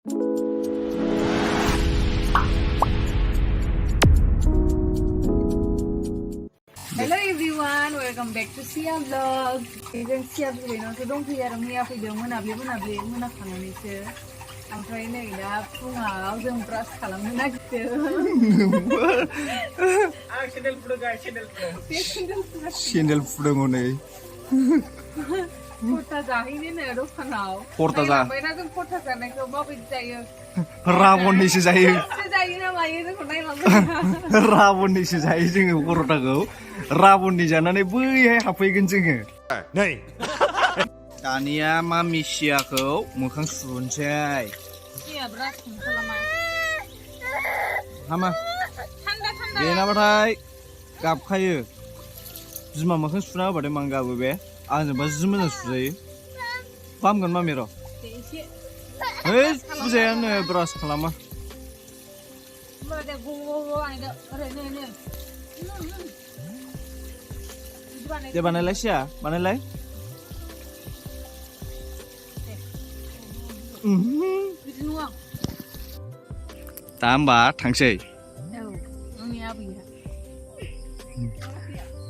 Hello everyone, welcome back to Sia Vlog. जों Sia Vlogआवसो दंफैयो आरो मैया फैदों मोनाब्लि मोनाखांनानैसो ओमफ्राय नै दा फुङाव जों ब्रास खालामनो नागिरदों आं सेन्देल फुदों सेन्देल फुदों हनै परता जाहैनो दखानाव परता जा ओमफ्राय जों परता जानायखौ माबायदि जायो राबननिसो जायो ना मायो जोंखौ नायलांबाय राबननिसो जायो जोङो परताखौ राबननि जानानै बैहाय हाबफैगोन जोङो नै दानिया मामि सियाखौ मोखां सुनोसै सिया ब्रास खालामा हामा बेनाबाथाय गाबखायो बिमा मोखां सुना होबाथाय मानो गाबो बे आंजोंबा जि मोजां सुजायो फाहामगोन मामि र' ओइ फुजायानो ब्रास खालामा दे बानायलाय सिया बानायलाय दा होमबा थांसै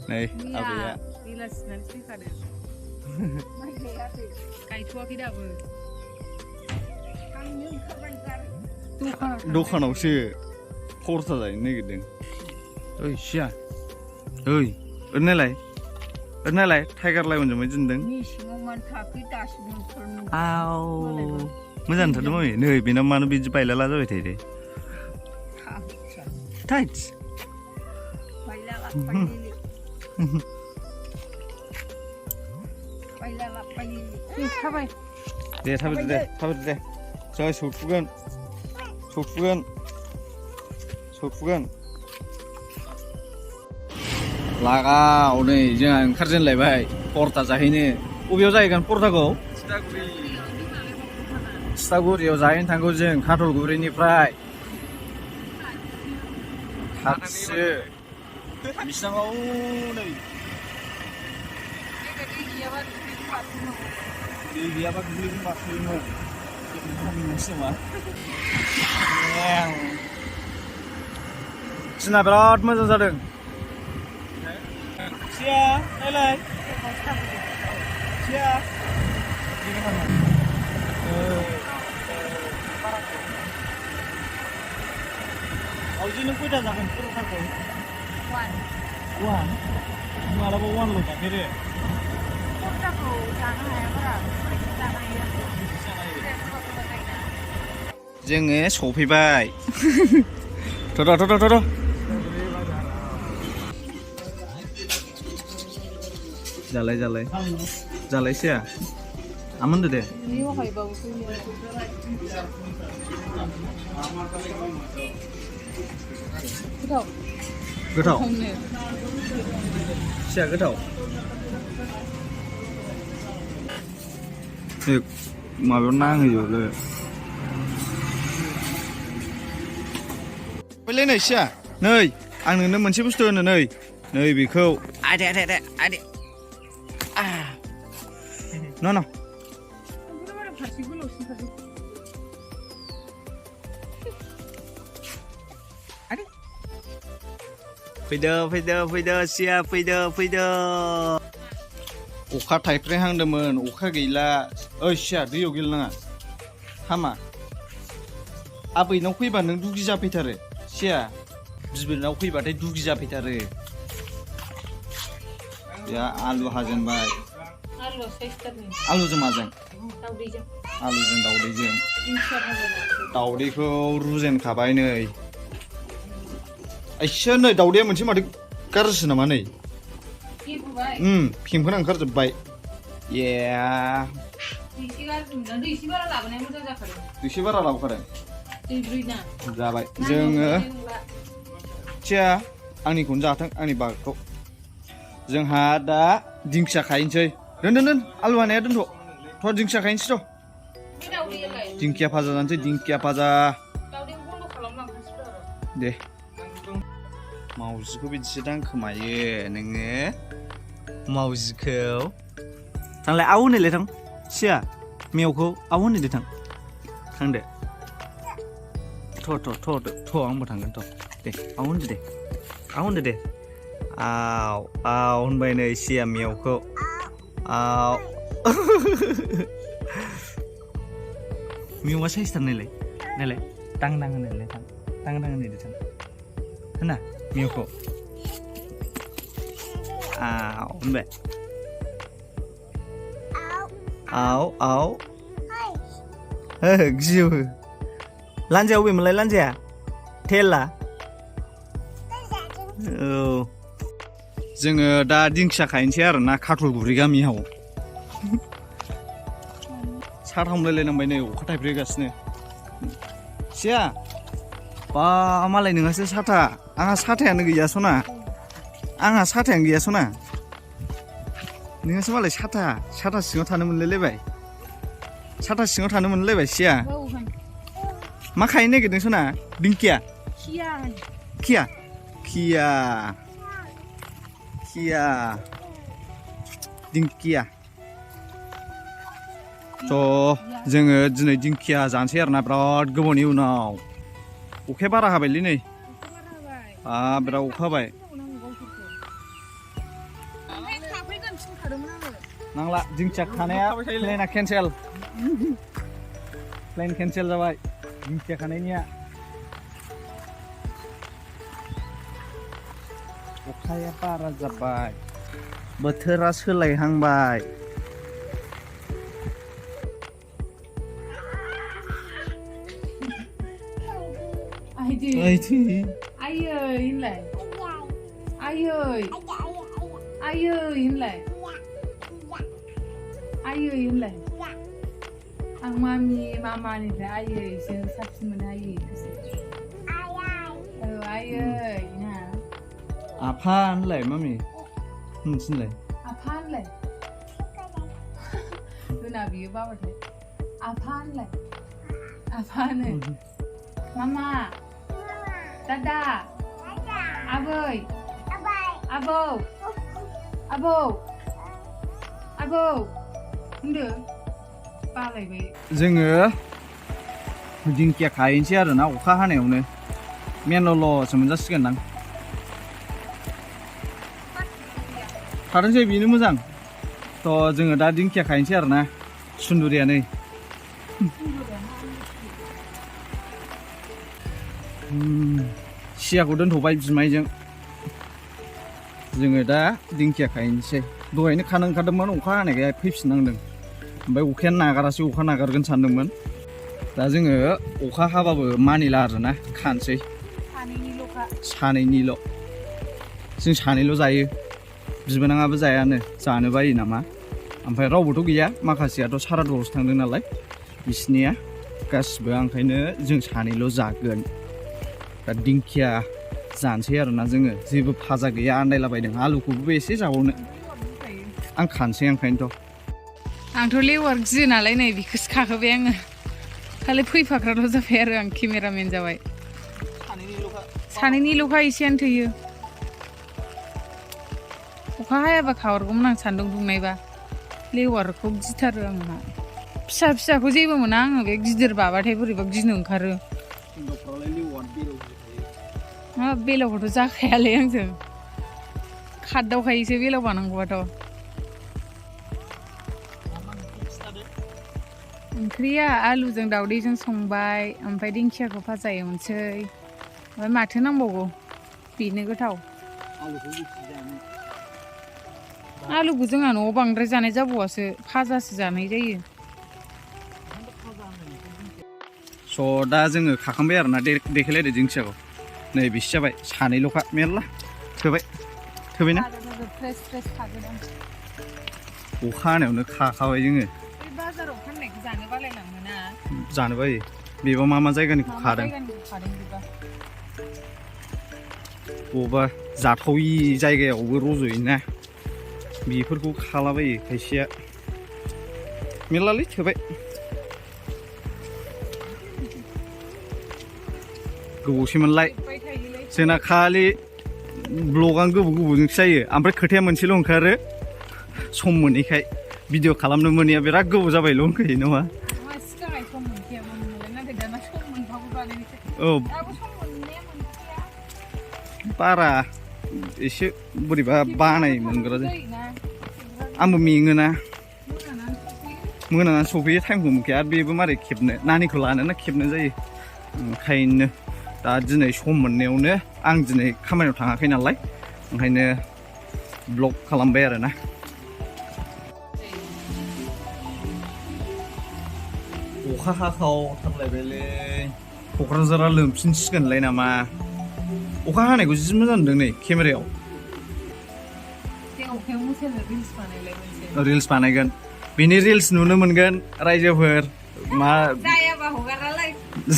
नै आबैया गायथ'वाखै दाबो दखानावसो परता जाहैनो नागिरदों ओइ सिया ओइ ओरैनालाय टाइगार लाइनजों मायदि दोनदों आव मोजां नुथारदों मामि नै बेनाव मानो बिदि बायलाला जाबाय थायो दे टाइट दे थाबायदो दे जों सौथुगोन लागाव नै जोंहा ओंखारजेनलायबाय परता जाहैनो बबेयाव जाहैगोन परताखौ तितागुरियाव जाहैनो थांगौ जों काटलगुरिनिफ्राय खाथिसो बिसिनाव नै दै गैयाबा दुब्लिजों बारस'योमोन दिना बिराद मोजां जादों सिया नायलाय सिया आवजि नों खयथा जागोन परताखौ वान मालाबा वानल' जाफेरो परताखौ जानो हाया बारा जोङो सफैबाय थ' जालाय सिया आमोनदो दे गोथाव सिया गोथाव माबायाव नांहैजोबो फैलाय नै सिया नै आं नोंनो मोनसे बुस्थु होनो नै बेखौ आदे न' फैदो सिया फैदो अखा थाइफ्रिहांदोंमोन अखा गैला ओइ सिया दैयाव गेलेनाङा हामा आबैनाव फैबा नों दुगि जाफैथारो सिया बिबैनाव फैबाथाय दुगि जाफैथारो या आलु हाजेनबाय आलुजों माजों आलुजों दाउदैजों दाउदैखौ रुजेनखाबाय नै एसे नै दाउदैया मोनसे माथो गाज्रिसो नामा नै फेंफोना ओंखारजोब्बाय दैसे बारा लाबोखादों जाबाय जोङो थिया आंनिखौनो जाथों आंनि बागखौ जोंहा दा दिंखिया खाहैनोसै दोन आलु हानाया दोनथ' दिंखिया खाहैनोसै थ' दिंखिया भाजा जानोसै दिंखिया भाजा दे मावजिखौ बिदिसो दांखोमायो नोङो मावजिखौ थांलाय आव होनैलाय थां सिया मेवखौ आव होनैदो थांदो आंबो थांगोन थ' दे आव होनदो दे आव होनदो दे आव आव होनबाय नै सिया मेवखौ आव मेवा साइसथार नायलाय नायलाय दांदां होनलाय थां दांदां होनदो थां होना मेवखौ आव होनबाय आव गियो लान्जाया अबेमोनलाय लान्जाया टेला औ जोङो दा दिंखिया खाहैनोसै आरोना खाथलगुरि गामियाव साथा हमलायलायनांबाय नै अखा थाइफ्रिगासिनो सिया बा मालाय नोंहासो साथा आंहा साथायानो गैया सना आंहा साथायानो गैया सना नोंहासो मालाय साथा सिङाव थानो मोनलायलायबाय साथा सिङाव थानो मोनलायबाय सिया मा खाहैनो नागिरदों सना दिंखिया खिया दिंखिया थ' जोङो दिनै दिंखिया जानोसै आरोना बिराद गोबावनि उनाव अखाया बारा हाबायलै नै बिराद अखा हाबाय नांला दिंखिया खानाया प्लेना केन्सेल प्लेन केन्सेल जाबाय दिंखिया खानायनिया अखाया बारा जाबाय बोथोरा सोलायहांबाय आं मामानिफ्राय आयैसो साबसिन मोनो आयैखौसो औ आयै ना आफा होनलाय मामि होनलाय आफा होनलाय होना बियो बाबाथाय आफा होनलाय आफा होनो मामा दादा आबै आबौ होनदो बालायबाय जोङो दिंखिया खाहैनोसै आरोना अखा हानायावनो मेनल'सो मोनजासिगोनदां थाथोंसै बेनो मोजां थ' जोङो दा दिंखिया खाहैनोसै आरोना सुन्दुरिया नै सियाखौ दोनथ'बाय बिमायजों जोङो दा दिंखिया खाहैनोसै दहायनो खानो ओंखारदोंमोन अखा हानायखाय फैफिननांदों ओमफ्राय अखायानो नागारासै अखा नागारगोन सानदोंमोन दा जोङो अखा हाबाबो मानिला आरोना खानोसै सानैनिल' जों सानैल' जायो बिबोनाङाबो जायानो जानो बायो नामा ओमफ्राय रावबोथ' गैया माखासेयाथ' सारादुआवसो थांदों नालाय बिसिनिया गासिबो ओंखायनो जों सानैल' जागोन दा दिंखिया जानोसै आरोना जोङो जेबो भाजा गैया आन्दायलाबायदों आलुखौबो एसे जाबावनो आं खानोसै ओंखायनोथ' आंथ' लेवार गियो नालाय नै बेखौसो खाखोबाय आङो खालि फैफाग्राल' जाबाय आरो आं केमेरामेन जाबाय सानैनिल'खा एसेयानो थोयो अखा हायाबा खाहरगौमोन आं सान्दुं दुंनायबा लेवारखौ गिथारो आंहा फिसाखौ जेबो मोना आङो बे गिदिर बाबाथाय बोरैबा गिनो ओंखारो बेलावखौथ' जाखायालै आंजों खारदावखायोसो बेलाव बानांगौबाथ' ओंख्रिया आलुजों दावदैजों संबाय ओमफ्राय दिंखियाखौ भाजा एवनोसै ओमफ्राय माथो नांबावगौ बेनो गोथाव आलुखौ जोंहा न'आव बांद्राय जानाय जाबावासो भाजासो जानाय जायो स' दा जोङो खाखांबाय आरोना देखायलायदो दिंखियाखौ नै बिसि जाबाय सानैल'खा मेरला थोबायना अखा हानायावनो खाखाबाय जोङो बाजाराव फाननायखौ जानो बालायलाङोना जानो बायो बेबा मा जायगानिखौ खादों बबेबा जाथावि जायगायावबो रज'योना बेफोरखौ खालाबायो खायसेया मेरलालै थोबाय गोबावसैमोनलाय जोंना खालि ब्लगानो गोबावजोंसो जायो ओमफ्राय खोथाया मोनसेल' ओंखारो सम मोनैखाय भिडिअ खालामनो मोनैया बिराद गोबाव जाबायल' होनखायो नङा सिगाङाव सम मोनखायामोन नाथाय दाना सम मोनबाबो औ बारा एसे बोरैबा बानाय मोनग्रा आंबो मेङोना मोनानानै सफैयो टाइमखौ मोनखाया आरो बेबो मारै खेबनो नानिखौ लानोना खेबनो जायो ओंखायनो दा दिनै सम मोननायावनो आं दिनै खामानियाव थाङाखै नालाय ओंखायनो ब्लग खालामबाय आरोना अखा हाखावथारलायबायलै क'क्राझारा लोमफिनसिगोनलाय नामा अखा हानायखौ जि मोजां नुदों नै केमेरायाव रिल्स बानायगोन बेनि रिल्स नुनो मोनगोन रायजोफोर मा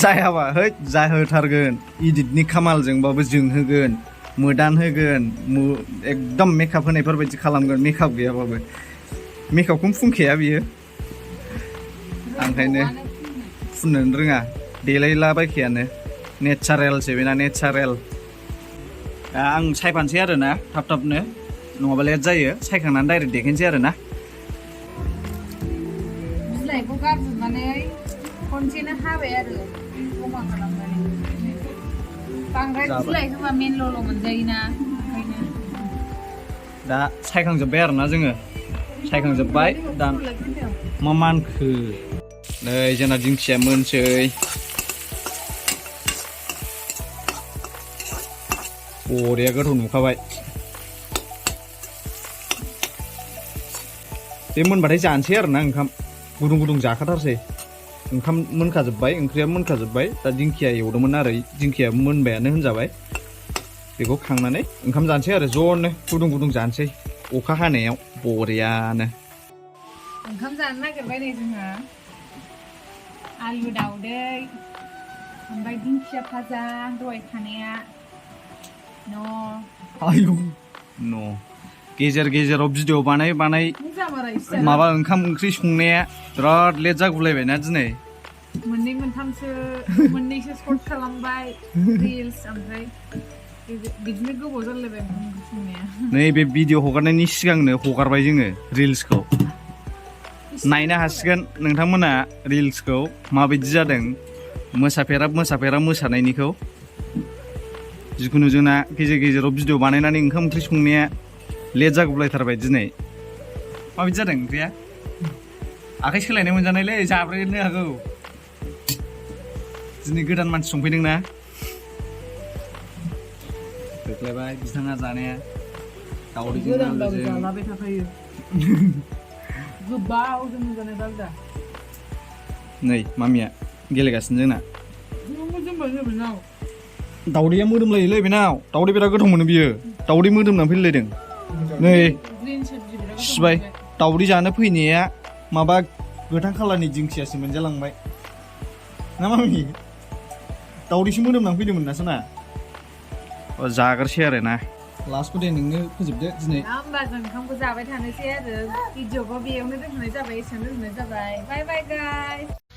जायाबा है जाहोथारगोन इडिटनि खामालजोंबाबो जोंहोगोन मोदान होगोन एकदम मेकआप होनायफोरबायदि खालामगोन मेकआप गैयाबाबो मेकआपखौनो फुनखाया बियो ओंखायनो फुननोनो रोङा देलायलाबायखायानो नेचारेलसो बेना नेचारेल दा आं सायफानोसै आरोना थाब थाबनो नङाबा लेट जायो सायखांनानै डाइरेक्ट देखायनोसै आरोना बिलाइखौ गारजोबनानै खनसेनो हाबाय आरो जमा खालामनानै बांद्राय बिलाइ होबा मेनल' मोनजायोना ओंखायनो दा सायखांजोब्बाय आरोना जोङो सायखांजोब्बाय दा मा मानखो नै जोंना दिंखिया मोनसै बरिया गोथाव नुखाबाय बे मोनबाथाय जानोसै आरोना ओंखाम गुदुं गुदुं जाखाथारसै ओंखाम मोनखाजोब्बाय ओंख्रिया मोनखाजोब्बाय दा दिंखिया एवदोंमोन आरो दिंखिया मोनबायानो होनजाबाय बेखौ खांनानै ओंखाम जानोसै आरो ज'नो गुदुं गुदुं जानोसै अखा हानायाव बरियानो ओंखाम जानो नागिरबाय नै जोंहा आलु दाउदै ओमफ्राय दिंखिया भाजा दहाय खानाया आयौ न' गेजेर गेजेराव भिडिअ बानाय माबा ओंखाम ओंख्रि संनाया बिराद लेट जागुलायबायना दिनै मोननै मोनथामसो मोननैसो सर्ट खालामबाय रिल्स ओमफ्राय बिदिनो गोबाव जालायबाय ओंखाम संनाया नैबे भिडिअ हगारनायनि सिगांनो हगारबाय जोङो रिल्सखौ नायनो हासिगोन नोंथांमोना रिल्सखौ माबायदि जादों मोसाफेरा मोसानायनिखौ जिखुनु जोंना गेजेर गेजेराव भिडिअ बानायनानै ओंखाम ओंख्रि संनाया लेट जागुलायथारबाय दिनै माबायदि जादों ओंख्रिया आखाइ सोलायनाय मोनजानायलै जाब्रेनो हागौ दिनै गोदान मानसि संफैदोंना देख्लायबाय बिथाङा जानाया दावदैजों जालाबाय थाखायो गोबावजों मोनजानाय बालदा नै मामिया गेलेगासिनो जोंना दावदैया मोदोमलायोलै बेनाव दावदै बिराद गोथाव मोनो बियो दावदै मोदोमनानै फैलायदों नै सिबाय दावदै जानो फैनाया माबा गोथां खालारनि दिंखियासो मोनजालांबाय ना मामि दावदैसो मोदोमनानै फैदोंमोन ना सोना जाग्रोसै आरो ना लास्टखौ दे नोंनो फोजोबदो दिनै होमबा जों ओंखामखौ जाबाय थानोसै आरो भिडिअखौ बेयावनो दोनथ'नाय जाबाय एसेयावनो दोनथ'नाय जाबाय बाय बाय गाइस